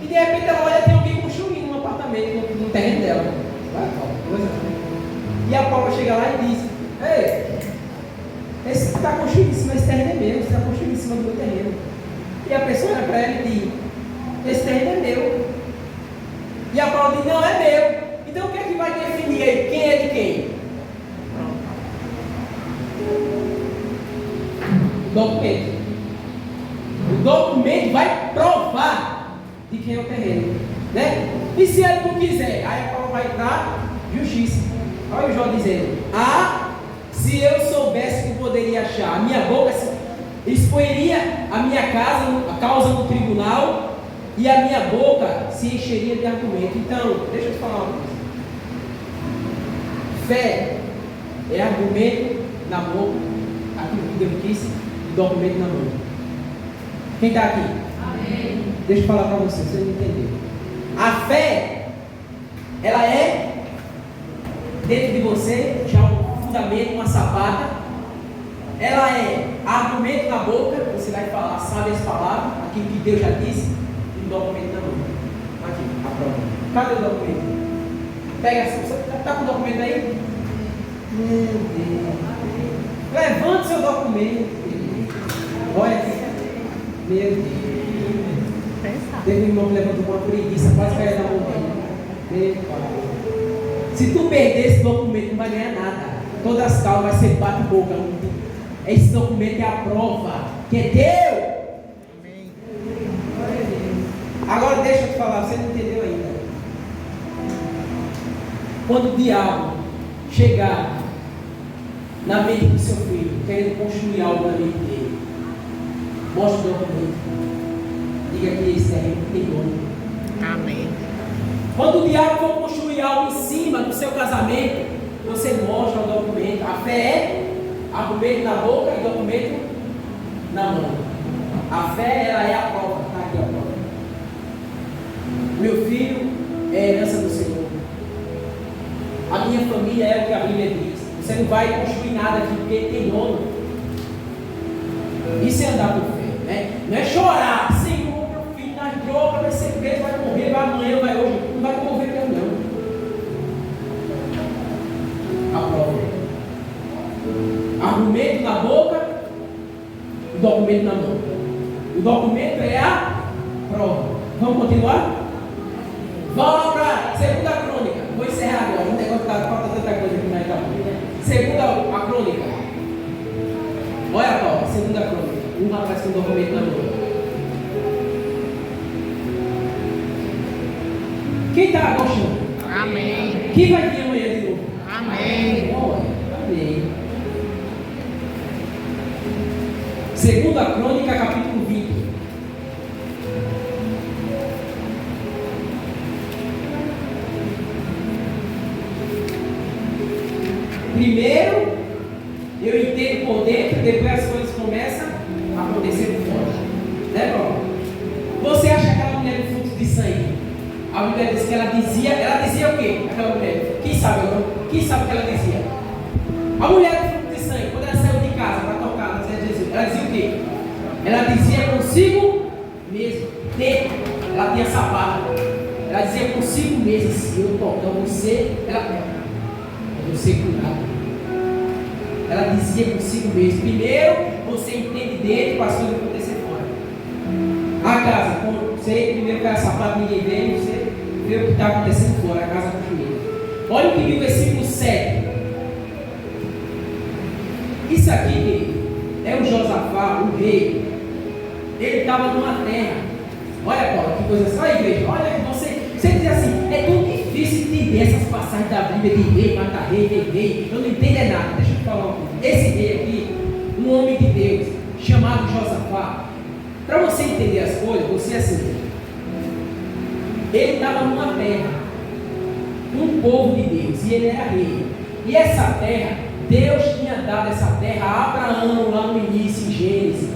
e de repente ela olha, tem alguém construindo um apartamento no terreno dela. Vai, Paula, coisa. E a Paula chega lá e diz: ei, esse que está construindo em cima desse terreno é meu, você está construindo em cima do meu terreno. E a pessoa olha para ela e diz: esse terreno é meu. E a Paula diz: não, é meu. Então o que é que vai definir aí quem é de quem? Documento. O documento vai provar de quem é o terreno, né? E se ele não quiser, aí a Paula vai para justiça. Olha o Jó dizendo: se eu soubesse que eu poderia achar, a minha boca exporia a minha causa no tribunal, e a minha boca se encheria de argumento. Então, deixa eu te falar uma coisa. Fé é argumento na boca, aquilo que Deus disse, e documento na mão. Quem está aqui? Amém. Deixa eu falar para você não entender. A fé, ela é dentro de você, já um fundamento, uma sapata. Ela é argumento na boca, você vai falar, sabe as palavras, aquilo que Deus já disse, e um documento na mão. Aqui, a prova. Cadê o documento? Pega assim, você está com o documento aí? Meu Deus. Levante seu documento. Olha aqui. Meu Deus. Teve um irmão que levantou uma preguiça, quase caiu na montanha. Meu Pai. Se tu perder esse documento, não vai ganhar nada. Todas as causas vai ser bate-boca. Esse documento é a prova que é Deus. Agora deixa eu te falar, você não entendeu ainda. Quando o diabo chegar na mente do seu filho, querendo construir algo na mente dele, mostre o documento. Diga que esse terreno tem dono. Amém. Quando o diabo for construir algo em cima do seu casamento, você mostra o documento. A fé é argumento na boca e documento na mão. A fé, ela é a prova. Está aqui a prova. Meu filho é a herança do Senhor. A minha família é o que a Bíblia diz. Você não vai construir nada aqui porque tem dono. Isso é andar por fé, né? Não é chorar, Senhor, meu filho nas drogas, vai ser preso, vai morrer, vai amanhã, vai hoje. Não vai comover Deus, não. A prova. Argumento na boca, o documento na mão. O documento é a prova. Vamos continuar? Vamos para a segunda crônica. Vou encerrar agora. Não tem que falta tanta coisa aqui mais calma. Segunda a crônica. Olha a prova, segunda crônica. Um rapaz com o documento na mão. Quem está gostando? Amém. Quem vai vir amanhã de novo? Amém. Amém. Segunda crônica, capítulo 20. Primeiro, eu entendo por dentro, depois as coisas começam a acontecer por fora. Né, Paulo? Você acha aquela mulher do fluxo de sangue? A Bíblia diz que ela dizia o quê? Aquela mulher, quem sabe o que ela dizia? A mulher do fluxo de sangue, quando ela saiu de casa para tocar na Senhora Jesus, ela dizia o quê? Ela dizia consigo mesmo, dentro, ela tinha sapato, ela dizia consigo mesmo, se eu tocar você, eu vou ser curado. Ela dizia consigo mesmo, primeiro você entende dentro para as coisas acontecer fora. A casa, quando você primeiro cai sapato, ninguém vê, você vê o que está acontecendo fora, a casa primeiro. Olha o que diz o versículo 7. Isso aqui é o Josafá, o rei. Ele estava numa terra. Olha, Paulo, que coisa assim. Olha, igreja, olha, você diz assim, é tão difícil entender essas passagens da Bíblia de rei, mata rei, rei. Eu não entendo é nada. Deixa eu te falar uma coisa. Esse rei aqui, um homem de Deus, chamado Josafá. Para você entender as coisas, você assim. Ele estava numa terra, um povo de Deus, e ele era rei. E essa terra, Deus tinha dado essa terra a Abraão lá no início, em Gênesis.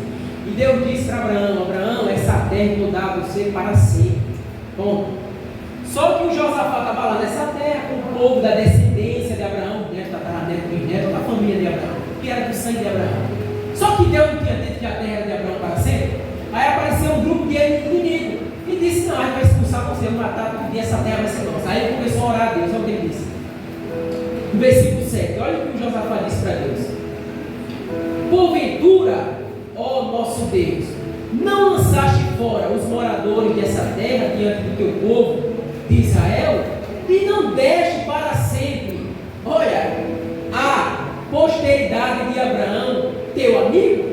E Deus disse para Abraão: Abraão, essa terra eu vou dar a você para sempre. Bom, só que o Josafá estava lá nessa terra, com o povo da descendência de Abraão, neto da família de Abraão, que era do sangue de Abraão. Só que Deus não tinha dito que a terra era de Abraão para sempre. Aí apareceu um grupo de inimigos e disse: não, a gente vai expulsar você, vamos matar, e essa terra vai ser nossa. Aí ele começou a orar a Deus. Olha o que ele disse. No versículo 7, olha o que o Josafá disse para Deus: porventura, ó nosso Deus, não lançaste fora os moradores dessa terra diante do teu povo de Israel, e não deste para sempre, olha, a posteridade de Abraão, teu amigo?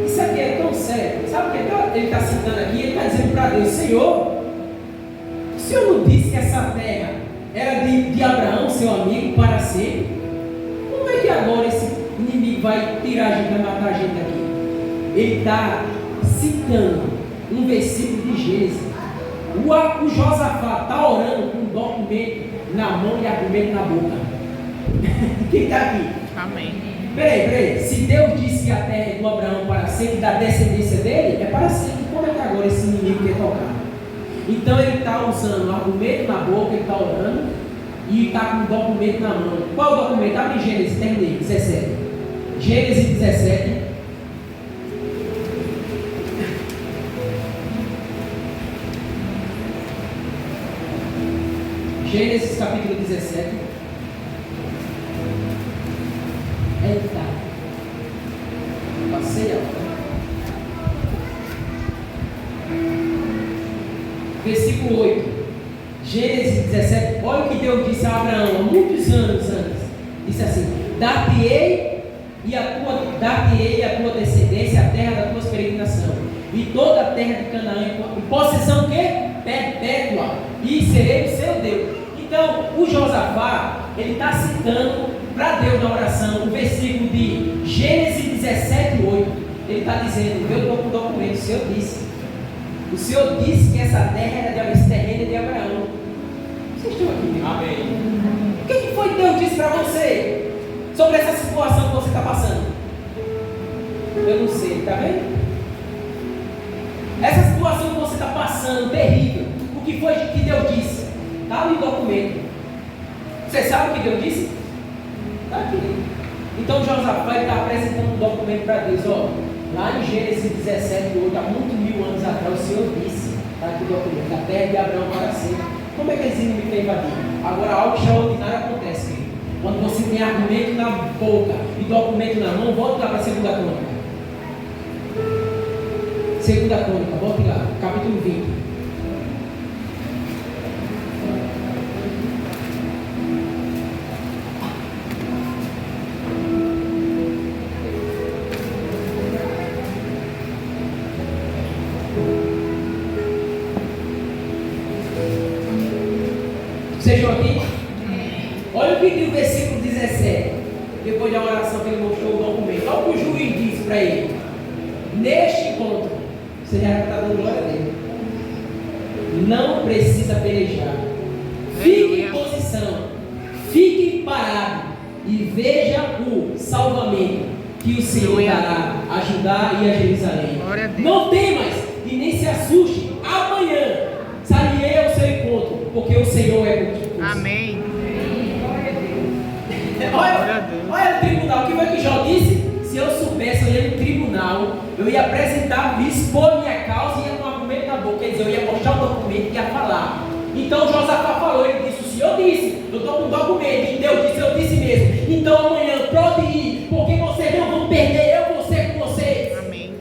Isso aqui é tão sério. Sabe o que ele está citando aqui? Ele está dizendo para Deus: Senhor, o Senhor não disse que essa terra era de Abraão, seu amigo, para sempre? Como é que agora esse inimigo vai tirar a gente, vai matar a gente aqui? Ele está citando um versículo de Gênesis. O Josafá está orando com um documento na mão e argumento na boca. Quem está aqui? Amém. Peraí. Se Deus disse que a terra é do Abraão para sempre, da descendência dele, é para sempre. Como é que agora esse inimigo quer tocar? Então ele está usando o argumento na boca, ele está orando e está com o documento na mão. Qual é o documento? Abre Gênesis, terminei, 17. Gênesis 17. Gênesis capítulo 17. Eita, passei alto. Versículo 8. Gênesis 17. Olha o que Deus disse a Abraão há muitos anos antes. Disse assim: dar-te-ei a tua descendência a terra da tua peregrinação, e toda a terra de Canaã em possessão que? Perpétua, e serei o seu Deus. Então, o Josafá, ele está citando para Deus na oração o versículo de Gênesis 17, 8. Ele está dizendo: eu estou com o documento, o Senhor disse que essa terra era esse terreno de Abraão. Vocês estão aqui? Amém. O que foi que Deus disse para você sobre essa situação que você está passando? Eu não sei, está vendo? Essa situação que você está passando, terrível, o que foi que Deus disse? Está ali no documento. Você sabe o que Deus disse? Está aqui. Então Josafá está apresentando um documento para Deus. Ó, lá em Gênesis 17, 8, há muitos mil anos atrás, o Senhor disse: está aqui o documento, a terra de Abraão para sempre. Como é que esse inimigo quer invadir? Agora, algo extraordinário acontece, querido. Quando você tem argumento na boca e documento na mão, volte lá para a segunda crônica. Segunda crônica, volte lá, capítulo 20. Sejam aqui? Olha o que diz o versículo 17. Depois da oração que ele mostrou o documento. Olha o que o juiz disse para ele: neste encontro, você já está dando glória a Deus. Não precisa pelejar. Fique em posição. Fiquem parados e vejam o salvamento que o Senhor dará a Judá e a Jerusalém. Glória a Deus. Não temas e nem se assuste. Amanhã sairei ao seu encontro, porque o Senhor é contigo. Amém. Olha o tribunal. O que foi que Jó disse? Se eu soubesse, eu ia no tribunal, eu ia apresentar, expor minha causa e ia com um argumento na boca. Quer dizer, eu ia mostrar o documento e ia falar. Então Josafá falou, ele disse: o Senhor disse, eu estou com um documento, e Deus disse, eu disse mesmo. Então amanhã pode ir, porque vocês não vão perder, eu vou ser com vocês. Amém.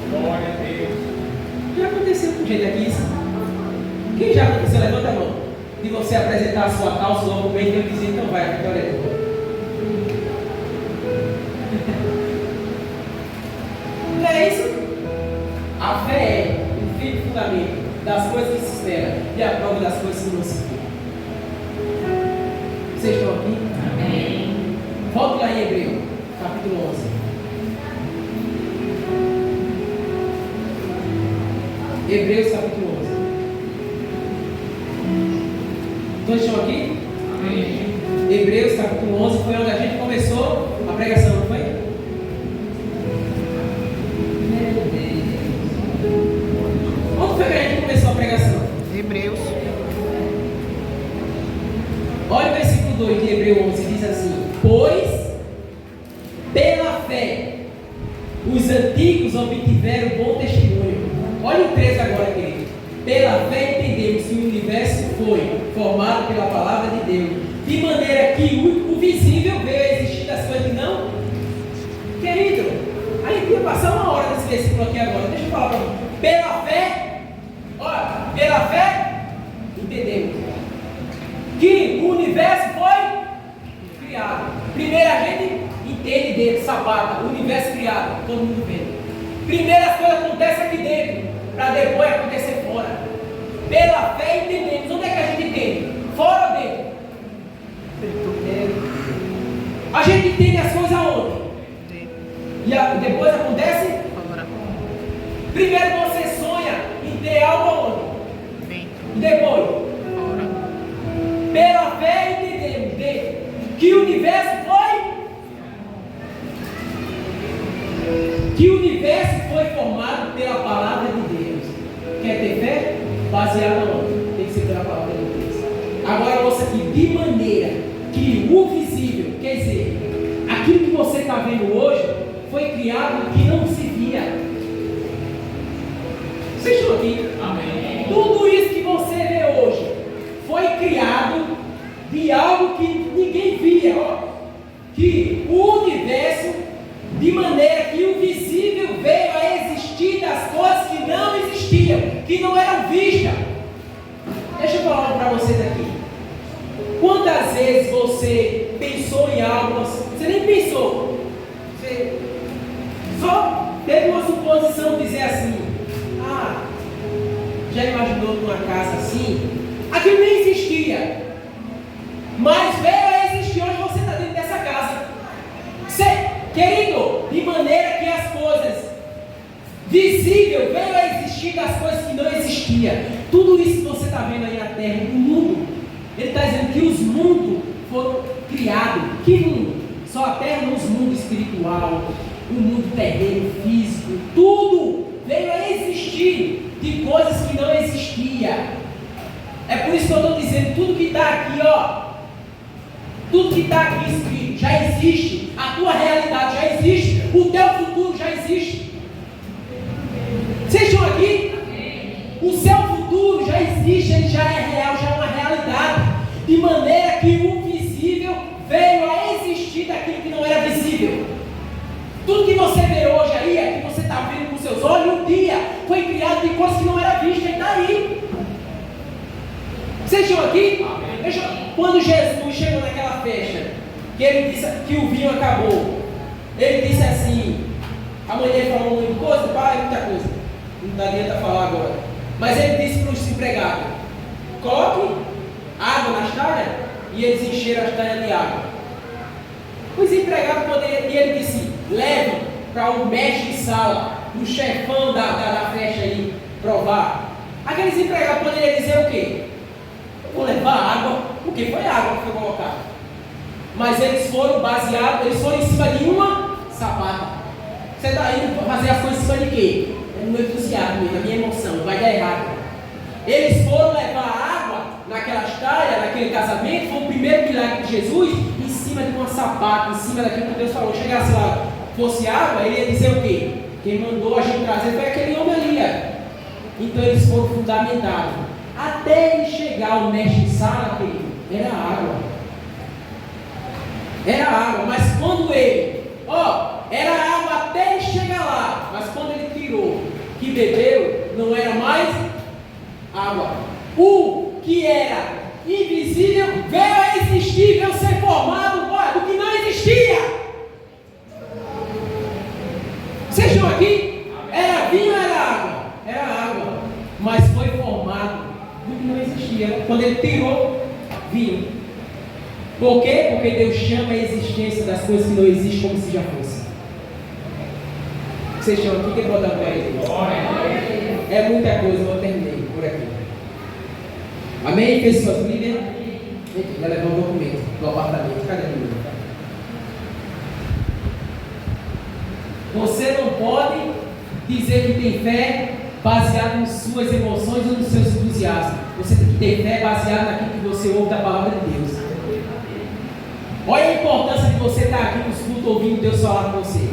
Glória a Deus. Já aconteceu com gente aqui isso? Quem já aconteceu? Levanta a mão. De você apresentar a sua causa, o documento e eu dizer, então vai, a vitória é tua. Não é isso? A fé é o firme fundamento das coisas que se esperam e a prova das coisas que não se vê. Vocês estão aqui? Amém. Volte lá em Hebreu, capítulo 11. Hebreus, capítulo 11. Todos estão aqui? Amém. Hebreus, capítulo 11 foi onde a gente começou a pregação, não foi? Onde foi que a gente começou a pregação? Hebreus. Olha o versículo 2 de Hebreu 11, diz assim: pois pela fé os antigos obtiveram bom testemunho. Olha o 13 agora, querido. Pela fé entendemos que o universo foi formado pela palavra de Deus, de maneira que o visível veio a existir das coisas que não. Querido, a gente ia passar uma hora nesse versículo aqui agora. Deixa eu falar para mim. Pela fé, olha, pela fé entendemos que o universo foi criado. Primeiro a gente entende dentro, sabata, o universo criado, todo mundo vendo. Primeiro as coisas acontecem aqui dentro, para depois acontecer fora. Pela fé entendemos. Onde é que a gente entende? Fora ou dentro? A gente entende as coisas aonde? E depois acontece? Fora. Primeiro você sonha em ter algo aonde? Dentro. E depois? Fora. Pela fé entendemos dentro que o universo foi? Que o universo foi formado pela palavra de Deus. Quer ter fé? Baseada onde? Tem que ser pela palavra de Deus. Agora ouça aqui, de maneira que o visível, quer dizer, aquilo que você está vendo hoje, foi criado que não se via. Vocês estão aqui? Amém. Tudo isso que você vê hoje foi criado de algo que ninguém via, ó. Que o universo, de maneira que o visível veio a existir das coisas que não existiam, que não eram vistas. Deixa eu falar para vocês aqui. Quantas vezes você pensou em algo, você nem pensou, você só teve uma suposição de dizer assim: ah, já imaginou numa casa assim? Aquilo nem existia, mas veio a existir onde você está dentro dessa casa. Querido, de maneira que as coisas visíveis veio a existir das coisas que não existiam. Tudo isso que você está vendo aí na terra, o mundo, ele está dizendo que os mundos foram criados. Que mundo? Só a terra, não os mundos espiritual, o mundo terreno, físico, tudo veio a existir de coisas que não existiam. É por isso que eu estou dizendo, tudo que está aqui, ó, tudo que está aqui escrito já existe, a tua realidade já existe, o teu futuro já existe. Vocês estão aqui? O seu futuro já existe, ele já é real, já é uma realidade. De maneira que o visível veio a existir daquilo que não era visível. Tudo que você vê hoje aí, é que você está vendo com seus olhos, um dia foi criado de coisas que não era vista, e está aí. Vocês estão aqui? Quando Jesus chegou naquela festa, que ele disse que o vinho acabou, ele disse assim, a mãe dele falou muita coisa, pai, muita coisa, não dá adianta falar agora, mas ele disse para os empregados: coloque água nas talhas, e eles encheram as talhas de água. Os empregados poderiam, e ele disse: leve para o mestre de sala, o chefão da festa aí, provar. Aqueles empregados poderiam dizer o quê? Vou levar água. porque foi água que foi colocada. Mas eles foram baseados, eles foram em cima de uma sapata. Você está indo fazer as coisas em cima de quê? É no meu entusiasmo, na minha emoção, vai dar errado. Eles foram levar água naquela história, naquele casamento, foi o primeiro milagre de Jesus, em cima de uma sapata, em cima daquilo que Deus falou. Chegasse lá, fosse água, ele ia dizer o quê? Quem mandou a gente trazer foi aquele homem ali. Então eles foram fundamentados. Até ele chegar ao mestre Sala, querido, era água. Era água, mas quando ele, era água até ele chegar lá, mas quando ele tirou, que bebeu, não era mais água. O que era invisível veio a existir, veio ser formado do que não existia. Vocês estão aqui? Era vinho, era água. Era água, mas foi formado do que não existia. Quando ele tirou, vinho. Por quê? Porque Deus chama a existência das coisas que não existem como se já fosse. Vocês estão aqui? Quem pode dar para eles? É muita coisa, eu terminei por aqui. Amém? Fez suas Bíblias? Já levou um documento do apartamento. Cadê o número? Você não pode dizer que tem fé baseado nas suas emoções ou nos seus entusiasmos. Você tem que ter fé baseado naquilo que você ouve da palavra de Deus. Olha a importância de você estar aqui nos cultos ouvindo Deus falar com você.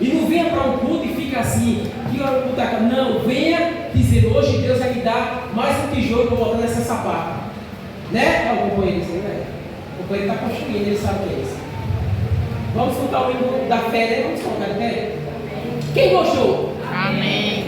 E não venha para um culto e fica assim, que hora o culto está. Não, venha dizer, hoje Deus vai me dar mais um tijolo para botar nessa sapata. Né? O companheiro disse, né? O companheiro está construindo, ele sabe o que é isso. Vamos contar o hino da fé, né? Vamos contar, né? Quem gostou? Amém.